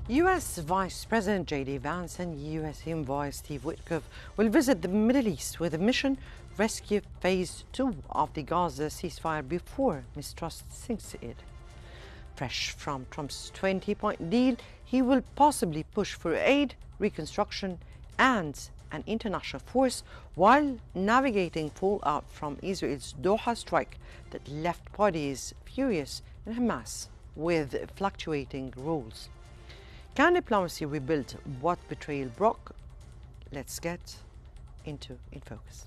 U.S. Vice President J.D. Vance and U.S. Envoy Steve Witkoff will visit the Middle East with a mission rescue Phase 2 of the Gaza ceasefire before mistrust sinks in. Fresh from Trump's 20-point deal, he will possibly push for aid, reconstruction, and an international force while navigating fallout from Israel's Doha strike that left parties furious and Hamas with fluctuating roles. Can diplomacy rebuild what betrayal broke? Let's get into In Focus.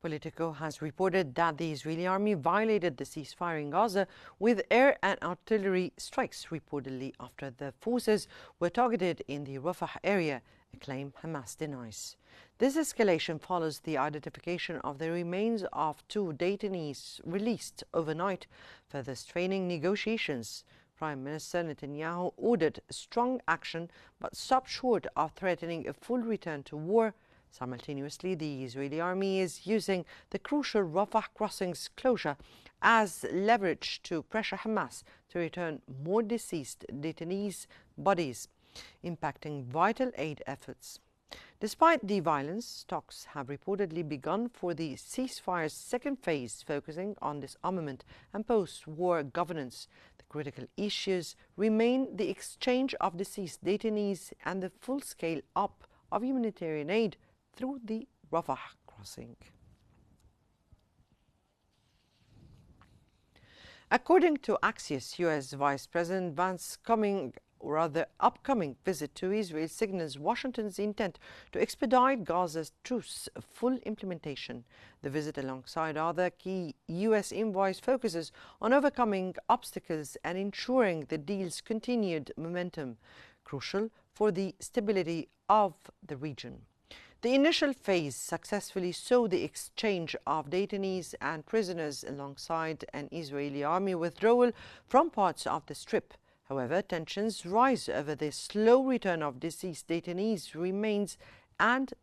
Politico has reported that the Israeli army violated the ceasefire in Gaza with air and artillery strikes, reportedly after the forces were targeted in the Rafah area, a claim Hamas denies. This escalation follows the identification of the remains of 2 detainees released overnight, further straining negotiations. Prime Minister Netanyahu ordered strong action but stopped short of threatening a full return to war. Simultaneously, the Israeli army is using the crucial Rafah crossing's closure as leverage to pressure Hamas to return more deceased detainees' bodies, impacting vital aid efforts. Despite the violence, talks have reportedly begun for the ceasefire's second phase, focusing on disarmament and post-war governance. The critical issues remain the exchange of deceased detainees and the full-scale up of humanitarian aid through the Rafah crossing. According to Axios, U.S. Vice President Vance's upcoming visit to Israel signals Washington's intent to expedite Gaza's truce full implementation. The visit, alongside other key U.S. envoys, focuses on overcoming obstacles and ensuring the deal's continued momentum, crucial for the stability of the region. The initial phase successfully saw the exchange of detainees and prisoners alongside an Israeli army withdrawal from parts of the Strip. However, tensions rise over the slow return of deceased detainees remains and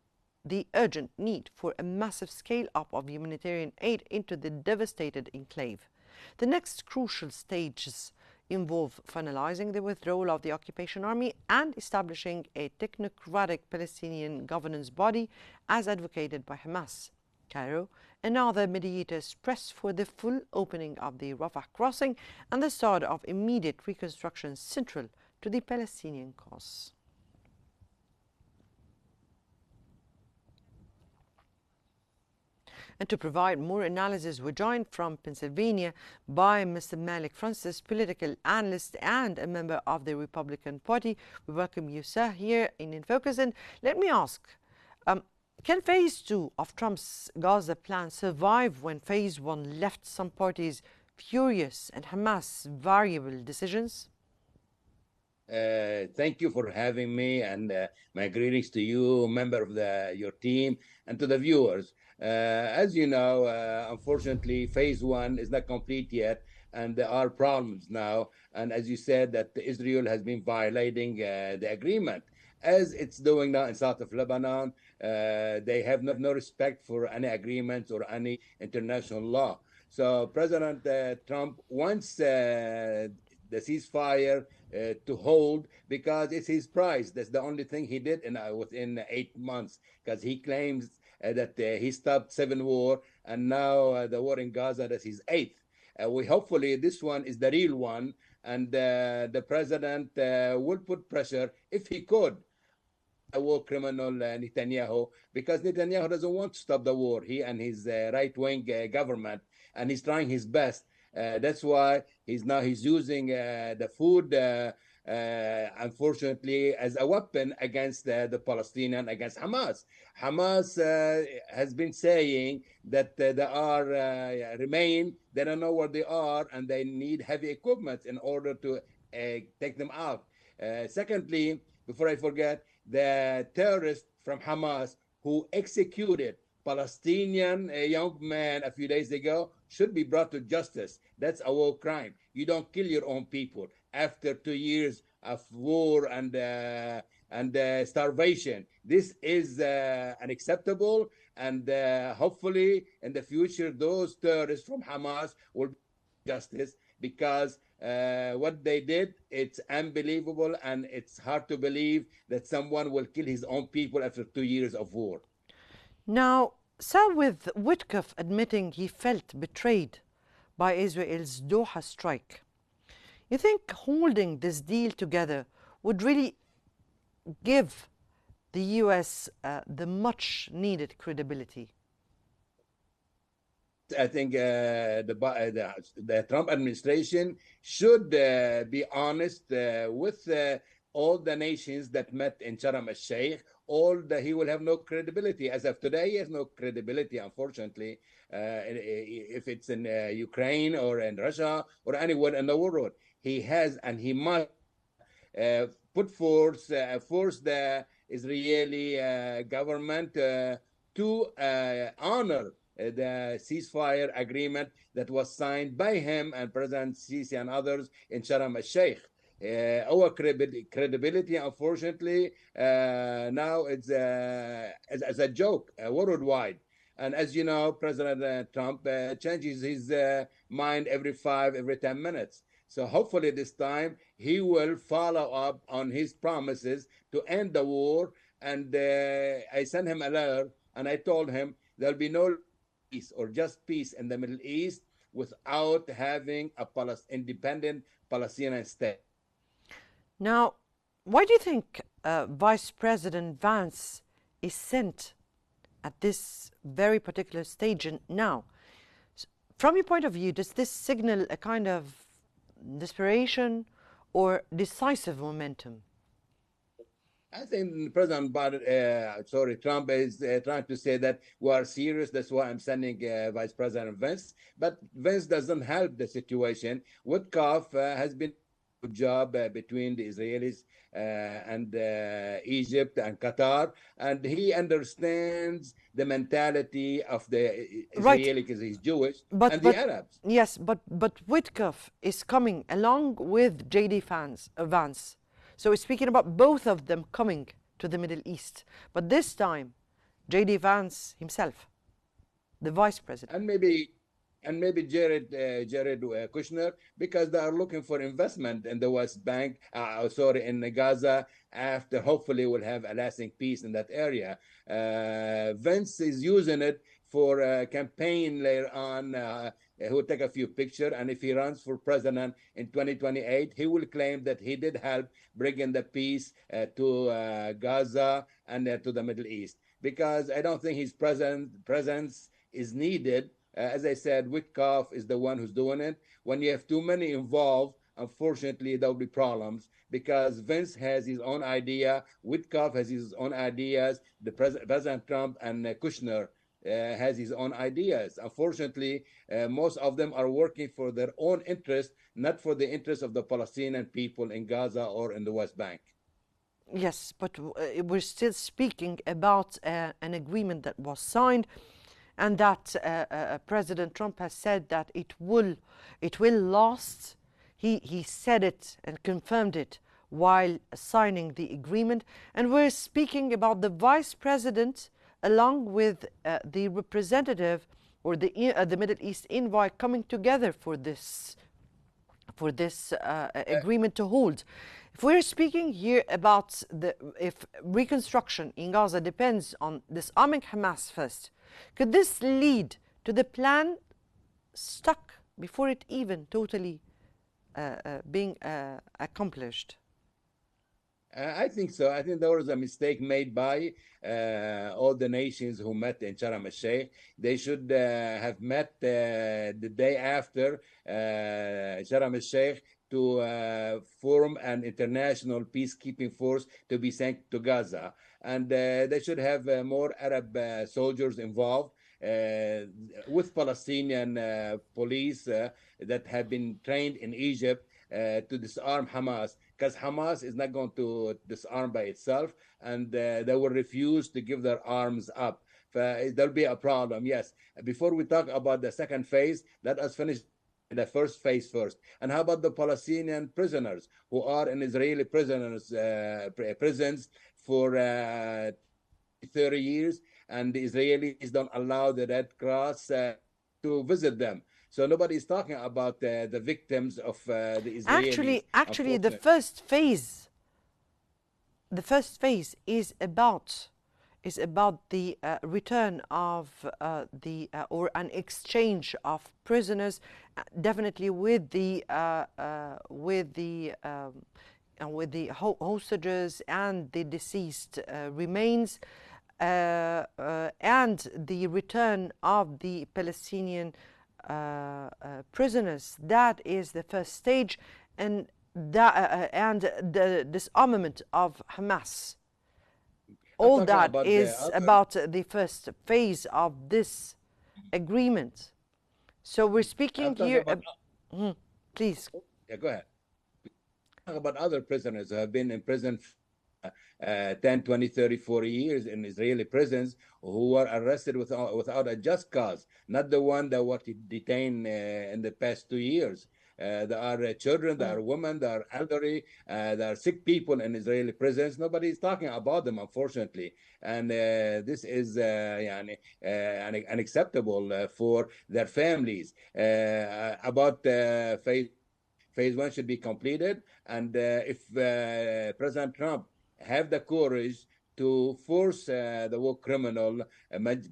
the urgent need for a massive scale-up of humanitarian aid into the devastated enclave. The next crucial stages involve finalizing the withdrawal of the occupation army and establishing a technocratic Palestinian governance body as advocated by Hamas. Cairo and other mediators press for the full opening of the Rafah crossing and the start of immediate reconstruction central to the Palestinian cause. And to provide more analysis, we're joined from Pennsylvania by Mr. Malik Francis, political analyst and a member of the Republican Party. We welcome you, sir, here in Focus. And let me ask, can Phase 2 of Trump's Gaza plan survive when Phase 1 left some parties furious and Hamas variable decisions? Thank you for having me, and my greetings to you, member of your team, and to the viewers. As you know, unfortunately, Phase 1 is not complete yet, and there are problems now. And as you said, that Israel has been violating the agreement, as it's doing now in south of Lebanon. They have no respect for any agreements or any international law. So President Trump wants the ceasefire to hold because it's his prize. That's the only thing he did within 8 months, because he claims that he stopped 7 wars, and now the war in Gaza, that's his 8th. We hopefully this one is the real one, and the president will put pressure if he could. A war criminal Netanyahu, because Netanyahu doesn't want to stop the war. He and his right-wing government, and he's trying his best. That's why he's using the food, unfortunately, as a weapon against the Palestinian, against Hamas. Hamas has been saying that they are remain. They don't know where they are, and they need heavy equipment in order to take them out. Secondly, before I forget, the terrorist from Hamas who executed Palestinian young man a few days ago should be brought to justice. That's a war crime. You don't kill your own people after 2 years of war and starvation. This is unacceptable, and hopefully in the future those terrorists from Hamas will be brought to justice because what they did, it's unbelievable, and it's hard to believe that someone will kill his own people after 2 years of war. Now, so with Witkoff admitting he felt betrayed by Israel's Doha strike, you think holding this deal together would really give the US the much needed credibility? I think the Trump administration should be honest with all the nations that met in Sharm el Sheikh. He will have no credibility as of today. He has no credibility, unfortunately, if it's in Ukraine or in Russia or anywhere in the world. He has and he must force the Israeli government to honor the ceasefire agreement that was signed by him and President Sisi and others in Sharm el Sheikh. Our credibility, unfortunately, now it's as a joke worldwide. And as you know, President Trump changes his mind every 10 minutes. So hopefully this time he will follow up on his promises to end the war. And I sent him a letter and I told him there'll be no peace or just peace in the Middle East without having a independent Palestinian state. Now, why do you think Vice President Vance is sent at this very particular stage now? From your point of view, does this signal a kind of desperation or decisive momentum? I think Trump is trying to say that we are serious. That's why I'm sending Vice President Vance. But Vance doesn't help the situation. Witkoff has been a good job between the Israelis and Egypt and Qatar, and he understands the mentality of the Israeli because he's Jewish and the Arabs. Yes, but Witkoff is coming along with Vance. So we're speaking about both of them coming to the Middle East. But this time, J.D. Vance himself, the vice president. And maybe Jared Kushner, because they are looking for investment in the West Bank, in Gaza, after hopefully we'll have a lasting peace in that area. Vance is using it for a campaign later on. He will take a few pictures, and if he runs for president in 2028, he will claim that he did help bringing the peace to Gaza and to the Middle East. Because I don't think his presence is needed. As I said, Witkoff is the one who's doing it. When you have too many involved, unfortunately, there'll be problems because Vance has his own idea, Witkoff has his own ideas, President Trump and Kushner has his own ideas. Unfortunately, most of them are working for their own interest, not for the interest of the Palestinian people in Gaza or in the West Bank. Yes, but we're still speaking about an agreement that was signed, and that President Trump has said that it will last. He said it and confirmed it while signing the agreement. And we're speaking about the vice president along with the representative or the Middle East envoy coming together for this agreement to hold. If we're speaking here about if reconstruction in Gaza depends on disarming Hamas first, could this lead to the plan stuck before it even totally being accomplished? I think so. I think there was a mistake made by all the nations who met in Sharm el Sheikh. They should have met the day after Sharm el Sheikh to form an international peacekeeping force to be sent to Gaza. And they should have more Arab soldiers involved with Palestinian police that have been trained in Egypt to disarm Hamas, because Hamas is not going to disarm by itself, and they will refuse to give their arms up. There'll be a problem. Yes. Before we talk about the second phase, let us finish the first phase first. And how about the Palestinian prisoners who are in Israeli prisons for 20, 30 years, and the Israelis don't allow the Red Cross to visit them. So nobody is talking about the victims of the Israelis, Actually, unfortunately. the first phase is about the return of or an exchange of prisoners, definitely with the hostages and the deceased remains, and the return of the Palestinian prisoners. That is the first stage, and the disarmament of Hamas. I'm All talking that about the is other. about the first phase of this agreement. So we're speaking I'm talking here. about. Please. Yeah, go ahead. Talk about other prisoners who have been in prison 10, 20, 30, 40 years in Israeli prisons, who were arrested without a just cause, not the one that were detained in the past 2 years. There are children, there are women, there are elderly, there are sick people in Israeli prisons. Nobody is talking about them, unfortunately. And this is unacceptable for their families. About phase one should be completed. And if President Trump have the courage to force the war criminal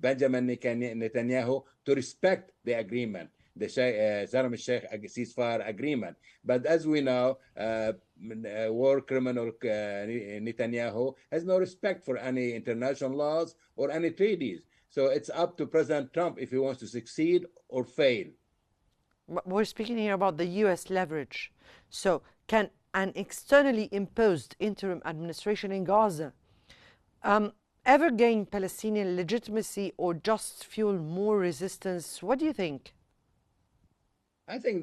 Benjamin Netanyahu to respect the agreement, the Sharm el-Sheikh ceasefire agreement. But as we know, war criminal Netanyahu has no respect for any international laws or any treaties. So it's up to President Trump if he wants to succeed or fail. We're speaking here about the US leverage. So, can an externally imposed interim administration in Gaza ever gain Palestinian legitimacy or just fuel more resistance? What do you think? I think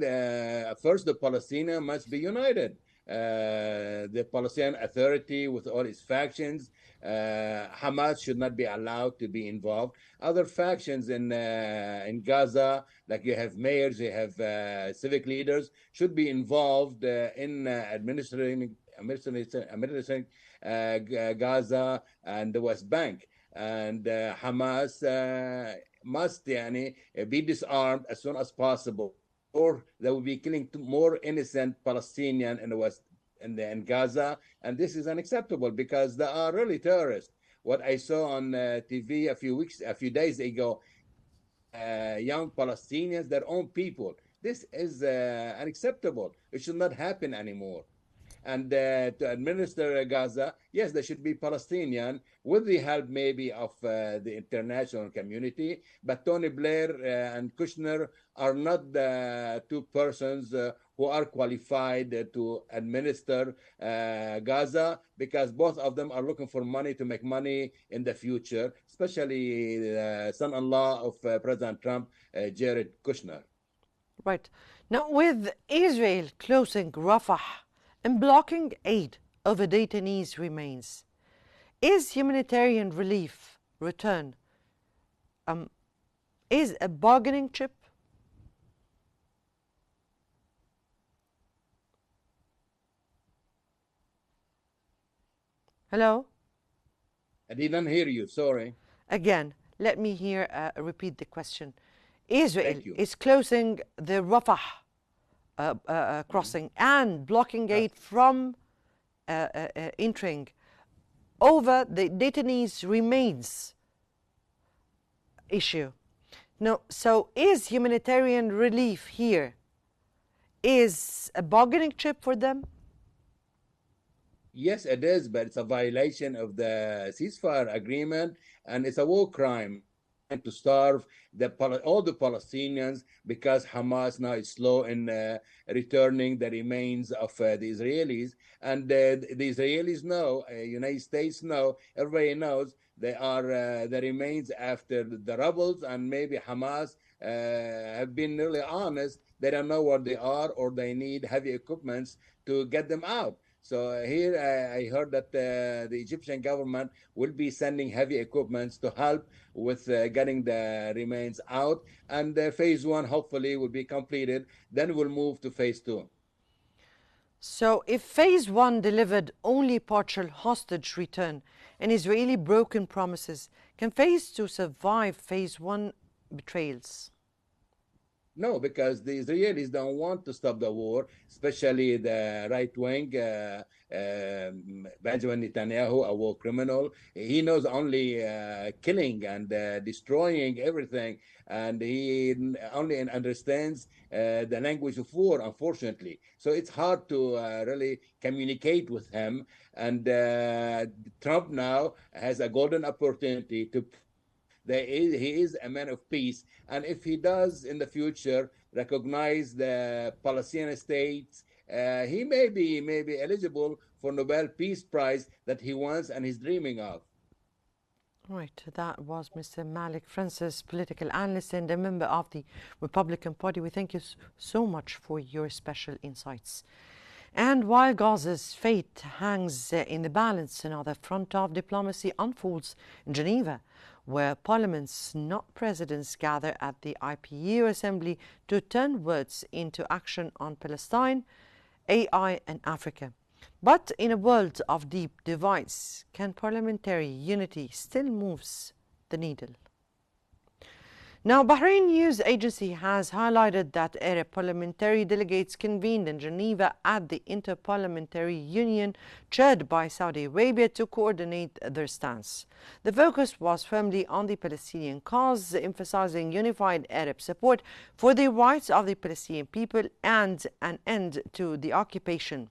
first the Palestinians must be united. The Palestinian Authority, with all its factions, Hamas should not be allowed to be involved. Other factions in Gaza, like you have mayors, you have civic leaders, should be involved in administering Gaza and the West Bank. And Hamas must be disarmed as soon as possible, or they will be killing more innocent Palestinians in the West and in Gaza. And this is unacceptable because they are really terrorists. What I saw on TV a few days ago, killing young Palestinians, their own people. This is unacceptable. It should not happen anymore. And to administer Gaza, yes, there should be Palestinian with the help maybe of the international community. But Tony Blair and Kushner are not the two persons who are qualified to administer Gaza, because both of them are looking for money to make money in the future, especially the son-in-law of President Trump, Jared Kushner. Right. Now, with Israel closing Rafah and blocking aid over detainees remains, is humanitarian relief return is a bargaining chip? Hello? I didn't hear you, sorry. Again, let me here repeat the question. Israel Thank you. is closing the Rafah crossing and blocking aid from entering over the detainees remains issue. No, so is humanitarian relief here is a bargaining chip for them? Yes, it is, but it's a violation of the ceasefire agreement, and it's a war crime trying to starve all the Palestinians, because Hamas now is slow in returning the remains of the Israelis, and the Israelis know, United States know, everybody knows they are the remains after the rebels and maybe Hamas. have been really honest. They don't know where they are, or they need heavy equipments to get them out. So here I heard that the Egyptian government will be sending heavy equipments to help with getting the remains out. And phase one hopefully will be completed. Then we'll move to phase two. So, if phase one delivered only partial hostage return and Israeli broken promises, can phase two survive phase one betrayals? No, because the Israelis don't want to stop the war, especially the right wing, Benjamin Netanyahu, a war criminal. He knows only killing and destroying everything, and he only understands the language of war, unfortunately. So it's hard to really communicate with him. And Trump now has a golden opportunity to prove he is a man of peace. And if he does in the future recognize the Palestinian states, he may be eligible for Nobel Peace Prize that he wants and he's dreaming of. Right, that was Mr. Malik Francis, political analyst and a member of the Republican Party. We thank you so much for your special insights. And while Gaza's fate hangs in the balance, another front of diplomacy unfolds in Geneva, where parliaments, not presidents, gather at the IPU Assembly to turn words into action on Palestine, AI and Africa. But in a world of deep divides, can parliamentary unity still moves the needle? Now, Bahrain News Agency has highlighted that Arab parliamentary delegates convened in Geneva at the Inter-Parliamentary Union, chaired by Saudi Arabia, to coordinate their stance. The focus was firmly on the Palestinian cause, emphasizing unified Arab support for the rights of the Palestinian people and an end to the occupation.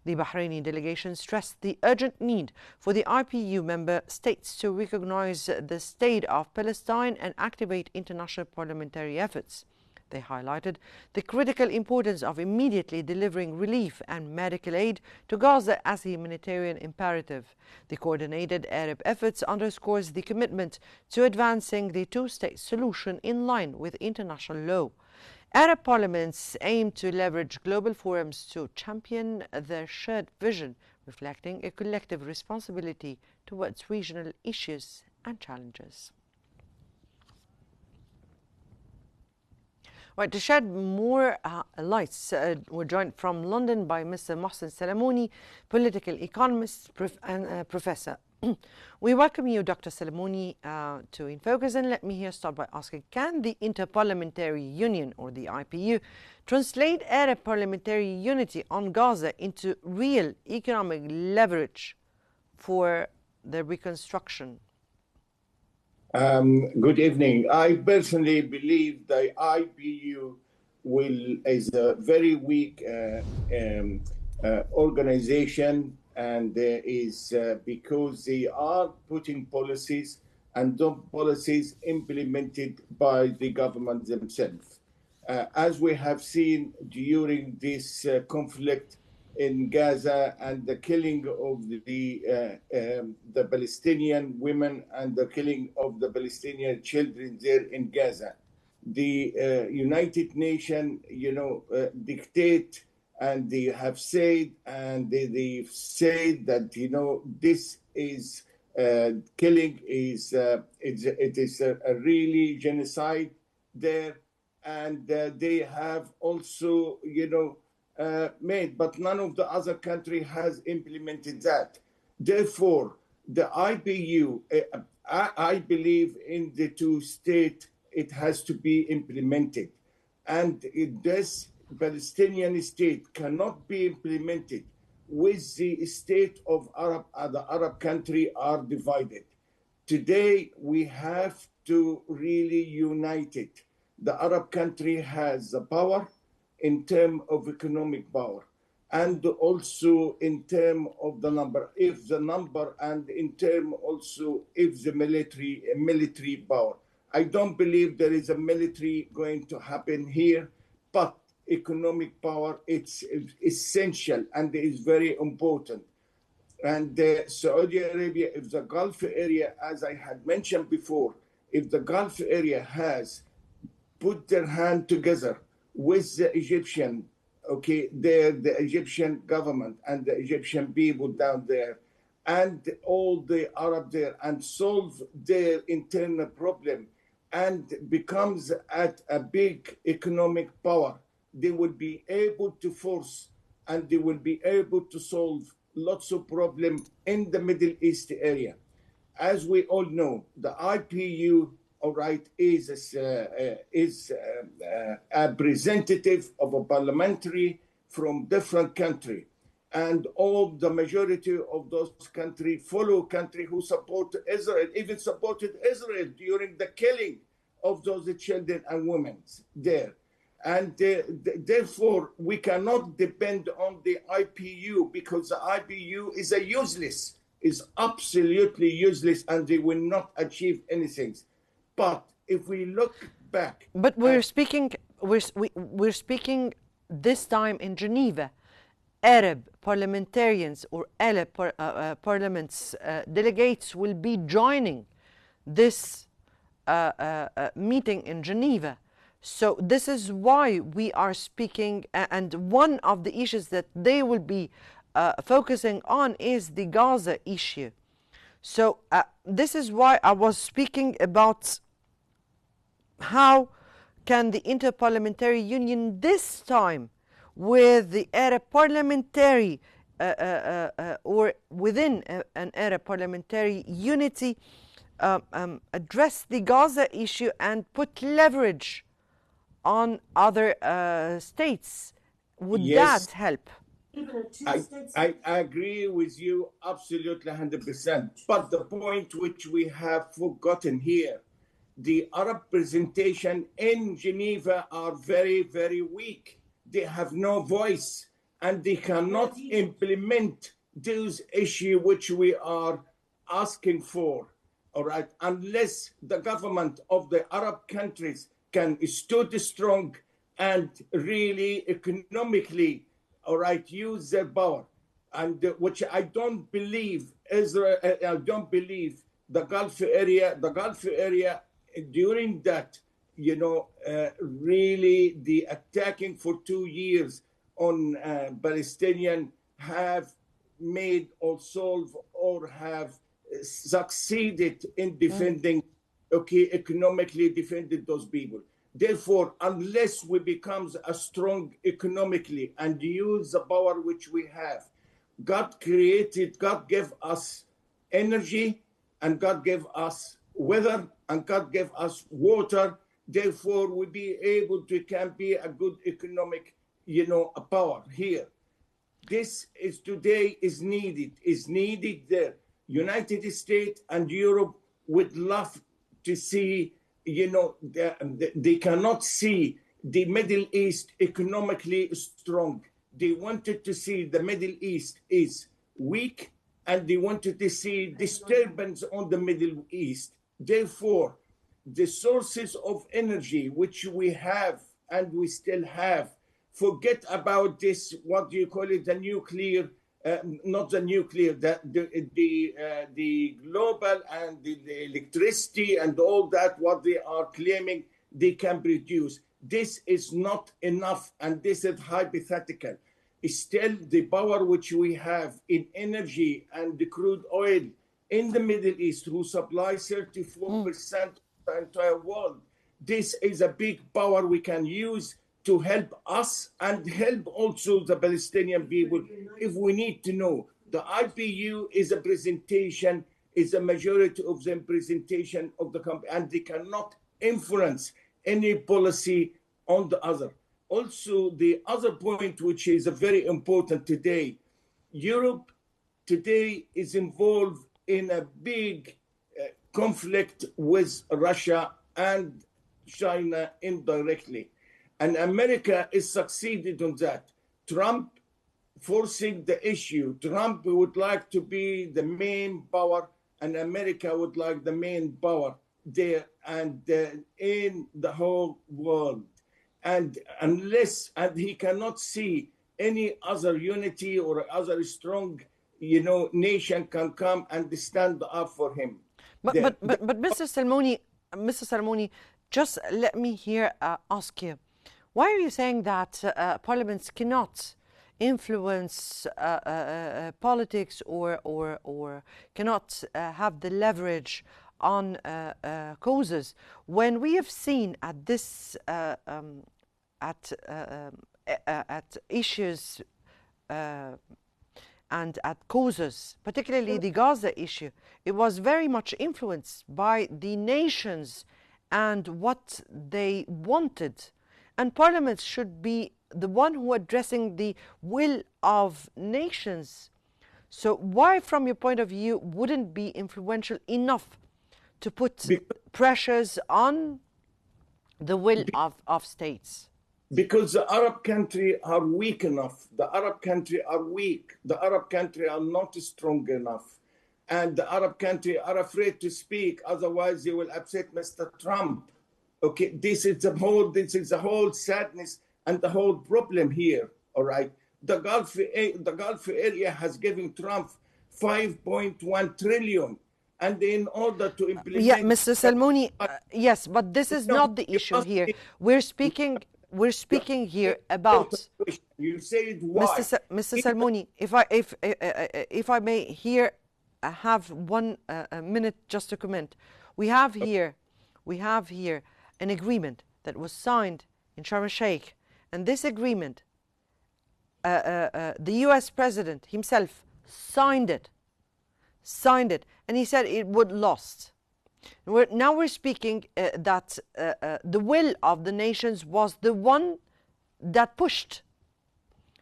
The Bahraini delegation stressed the urgent need for the IPU member states to recognize the state of Palestine and activate international parliamentary efforts. They highlighted the critical importance of immediately delivering relief and medical aid to Gaza as a humanitarian imperative. The coordinated Arab efforts underscores the commitment to advancing the two-state solution in line with international law. Arab parliaments aim to leverage global forums to champion their shared vision, reflecting a collective responsibility towards regional issues and challenges. Right, to shed more lights, we're joined from London by Mr. Mohsen Salamouni, political economist and professor. We welcome you, Dr. Salamouni, to In Focus, and let me here start by asking, can the Inter-Parliamentary Union, or the IPU, translate Arab parliamentary unity on Gaza into real economic leverage for the reconstruction? Good evening. I personally believe the IPU is a very weak organization, and is because they are putting policies, and those policies implemented by the government themselves. As we have seen during this conflict in Gaza and the killing of the Palestinian women and the killing of the Palestinian children there in Gaza, the United Nations, dictate, and they have said, and they've said that this is killing is it is a really genocide there, and they have also made, but none of the other country has implemented that. Therefore, the IPU, I believe in the two-state, it has to be implemented, and this Palestinian state cannot be implemented with the state of the Arab country are divided. Today, we have to really unite it. The Arab country has the power in terms of economic power, and also in terms of the number, if the number, and in terms also if the military power. I don't believe there is a military going to happen here, but economic power, it's essential and is very important. And Saudi Arabia, if the Gulf area, as I had mentioned before, if the Gulf area has put their hand together with the Egyptian, okay, the Egyptian government and the Egyptian people down there and all the Arab there and solve their internal problem and becomes at a big economic power, they will be able to force and they will be able to solve lots of problems in the Middle East area. As we all know, the IPU, all right, is a representative of a parliamentary from different country, and all the majority of those countries follow country who support Israel, even supported Israel during the killing of those children and women there. And therefore, we cannot depend on the IPU because the IPU is a useless, is absolutely useless, and they will not achieve anything. But if we look back, but we're speaking this time in Geneva. Arab parliamentarians or Arab parliaments delegates will be joining this meeting in Geneva. So this is why we are speaking, and one of the issues that they will be focusing on is the Gaza issue. So this is why I was speaking about how can the Interparliamentary Union this time with the Arab parliamentary or within an Arab parliamentary unity address the Gaza issue and put leverage on other states. Would yes, that help? I agree with you absolutely 100%. But the point which we have forgotten here, the Arab presentation in Geneva are very, very weak. They have no voice and they cannot implement those issues which we are asking for, all right, unless the government of the Arab countries can stand strong and really economically, all right, use their power. And which I don't believe Israel, I don't believe the Gulf area during that, you know, really the attacking for 2 years on Palestinian have made or solved or have succeeded in defending, okay, economically defended those people. Therefore, unless we become a strong economically and use the power which we have, God created, God gave us energy and God gave us weather and God gave us water. Therefore, we be able to can be a good economic, you know, a power here. This is today is needed there. United States and Europe would love to see, you know, they cannot see the Middle East economically strong. They wanted to see the Middle East is weak and they wanted to see disturbance on the Middle East. Therefore, the sources of energy which we have and we still have, forget about this, what do you call it, the nuclear, not the nuclear, the global and the electricity and all that, what they are claiming they can produce. This is not enough, and this is hypothetical. Still, the power which we have in energy and the crude oil in the Middle East, who supply 34% of the entire world, this is a big power we can use to help us and help also the Palestinian people. If we need to know, the IPU is a presentation, is a majority of them presentation of the country, and they cannot influence any policy on the other. Also, the other point, which is very important today, Europe today is involved in a big conflict with Russia and China indirectly. And America is succeeded on that. Trump forcing the issue. Trump would like to be the main power, and America would like the main power there and in the whole world. And unless, and he cannot see any other unity or other strong, you know, nation can come and stand up for him. But Mr. Salmoni, just let me here ask you, why are you saying that parliaments cannot influence politics or cannot have the leverage on causes when we have seen at this at issues and at causes, particularly the Gaza issue, it was very much influenced by the nations and what they wanted. And parliaments should be the one who are addressing the will of nations. So why, from your point of view, wouldn't be influential enough to put pressures on the will of states? Because the Arab countries are weak enough. The Arab countries are weak. The Arab countries are not strong enough. And the Arab countries are afraid to speak, otherwise they will upset Mr. Trump. Okay, this is the whole sadness and the whole problem here, all right? The Gulf area has given Trump 5.1 trillion. And in order to implement... Yeah, Mr. Salmouni, yes, but this is not the issue here. We're speaking here about. You said why? Mr. Salmouni, if I may here have 1 minute just to comment. We have here an agreement that was signed in Sharm el-Sheikh, and this agreement, the U.S. president himself signed it, and he said it would last. Now we're speaking that the will of the nations was the one that pushed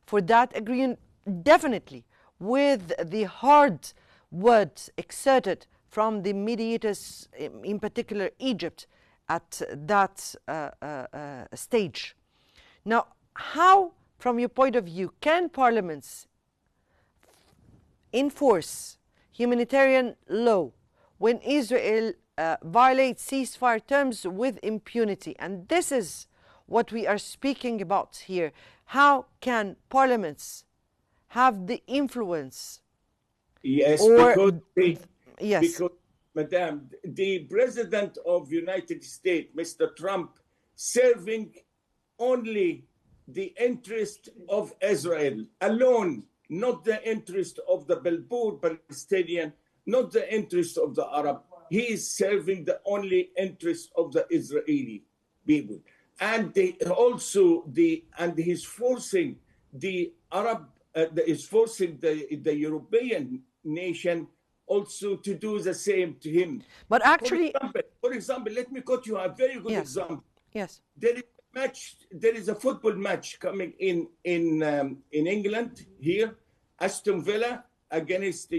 for that agreement, definitely, with the hard words exerted from the mediators, in particular Egypt, at that stage. Now, how, from your point of view, can parliaments enforce humanitarian law when Israel violates ceasefire terms with impunity? And this is what we are speaking about here. How can parliaments have the influence? Yes, because, Madam, the President of the United States, Mr. Trump, serving only the interest of Israel alone, not the interest of the Palestinian, not the interest of the Arab. He is serving the only interest of the Israeli people. And he's forcing the Arab, is forcing the European nation also to do the same to him. But actually, for example, let me quote you a very good example. Yes. There is a football match coming in England here, Aston Villa against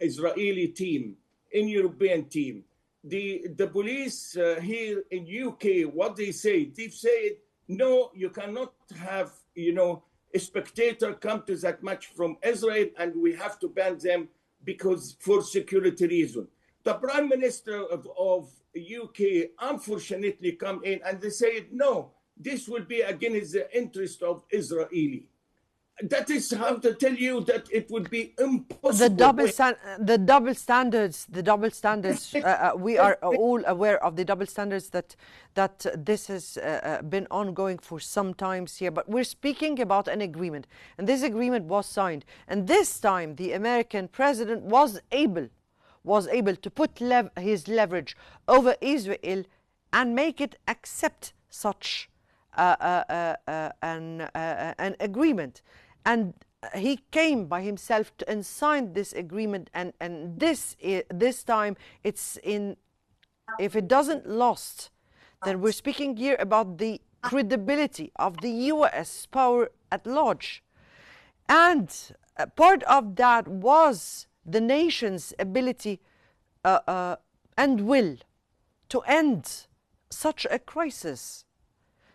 Israeli team, in European team. The police here in UK, what they say? They've said no, you cannot have a spectator come to that match from Israel, and we have to ban them because for security reason. The Prime Minister of UK unfortunately come in and they said, no, this will be against the interest of Israeli. That is how to tell you that it would be impossible. The double standards. We are all aware of the double standards that this has been ongoing for some times here. But we're speaking about an agreement, and this agreement was signed. And this time, the American president was able to put his leverage over Israel and make it accept such an agreement. And he came by himself and signed this agreement, and this time it's in. If it doesn't last, then we're speaking here about the credibility of the U.S. power at large, and part of that was the nation's ability and will to end such a crisis.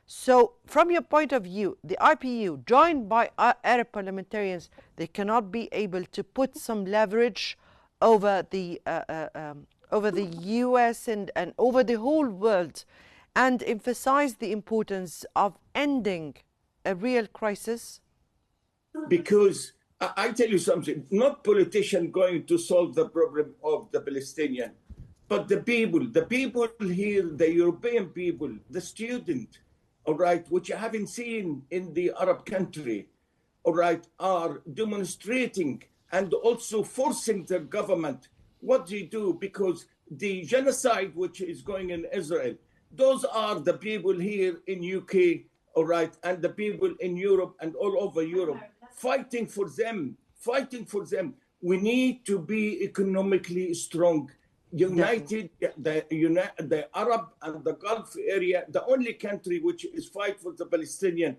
So, from your point of view, the IPU, joined by Arab parliamentarians, they cannot be able to put some leverage over the US and over the whole world, and emphasize the importance of ending a real crisis? Because I tell you something, not politicians going to solve the problem of the Palestinian. But the people here, the European people, the student, all right, which I haven't seen in the Arab country, all right, are demonstrating and also forcing their government what they do, because the genocide which is going in Israel, those are the people here in UK, all right, and the people in Europe and all over Europe fighting for them, fighting for them. We need to be economically strong, united. The Arab and the Gulf area, the only country which is fight for the Palestinian,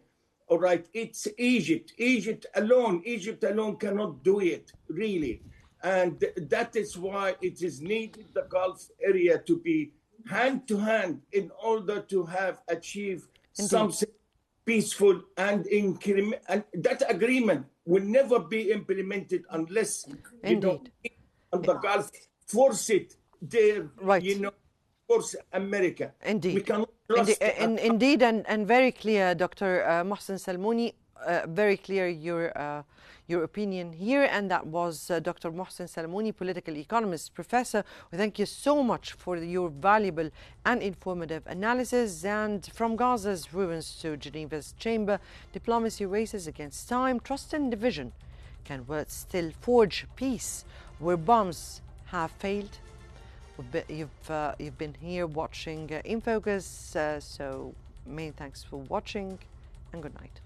all right, it's Egypt. Egypt alone cannot do it, really. And that is why it is needed the Gulf area to be hand to hand in order to have achieved something peaceful and increment. And that agreement will never be implemented unless and the Gulf force it there, force America. Indeed. We cannot trust Indeed, and very clear, Dr. Mohsen Salmouni, very clear your opinion here, and that was Dr. Mohsen Salmouni, political economist, professor. We thank you so much for your valuable and informative analysis. And from Gaza's ruins to Geneva's chamber, diplomacy races against time, trust and division. Can words still forge peace where bombs have failed? You've been here watching In Focus, so many thanks for watching and good night.